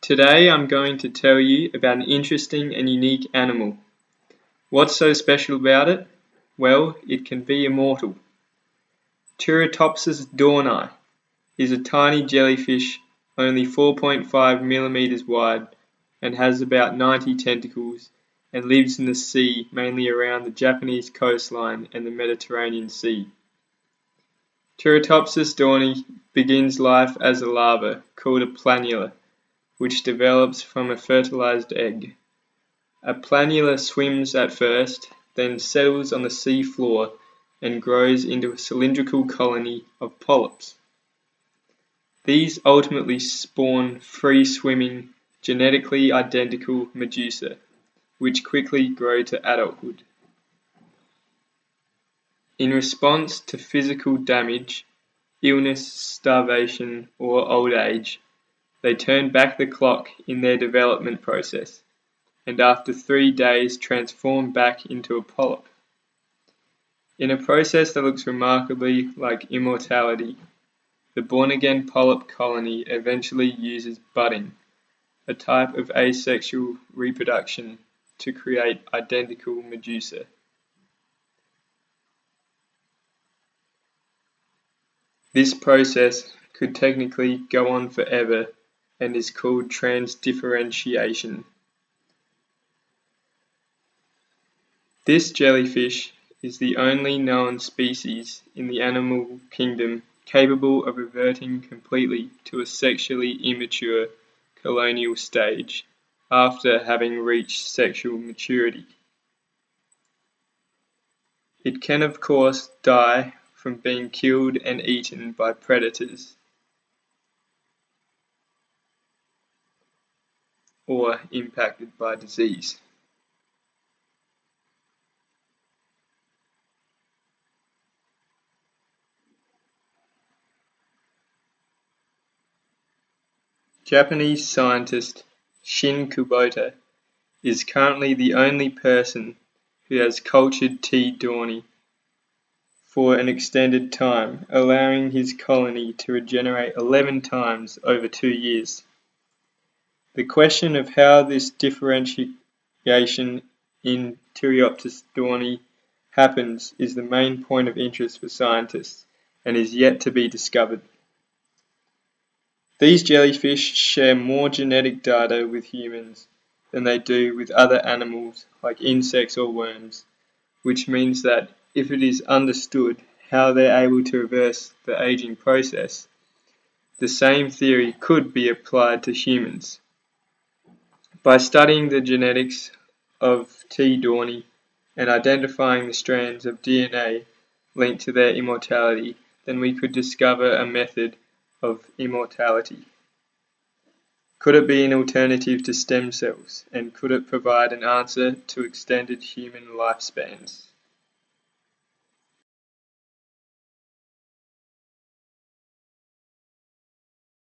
Today I'm going to tell you about an interesting and unique animal. What's so special about it? Well, it can be immortal. Turritopsis dohrnii is a tiny jellyfish only 4.5 millimeters wide and has about 90 tentacles and lives in the sea mainly around the Japanese coastline and the Mediterranean Sea. Turritopsis dohrnii begins life as a larva called a planula, which develops from a fertilized egg. A planula swims at first, then settles on the sea floor and grows into a cylindrical colony of polyps. These ultimately spawn free-swimming, genetically identical medusa, which quickly grow to adulthood. In response to physical damage, illness, starvation, or old age, they turn back the clock in their development process, and after 3 days transform back into a polyp. In a process that looks remarkably like immortality, the born-again polyp colony eventually uses budding, a type of asexual reproduction, to create identical medusa. This process could technically go on forever and is called transdifferentiation. This jellyfish is the only known species in the animal kingdom capable of reverting completely to a sexually immature colonial stage after having reached sexual maturity. It can of course die from being killed and eaten by predators, or impacted by disease. Japanese scientist Shin Kubota is currently the only person who has cultured T. dohrnii for an extended time, allowing his colony to regenerate 11 times over 2 years. The question of how this differentiation in Turritopsis dohrnii happens is the main point of interest for scientists and is yet to be discovered. These jellyfish share more genetic data with humans than they do with other animals like insects or worms, which means that if it is understood how they're able to reverse the aging process, the same theory could be applied to humans. By studying the genetics of T. dohrnii and identifying the strands of DNA linked to their immortality, then we could discover a method of immortality. Could it be an alternative to stem cells, and could it provide an answer to extended human lifespans?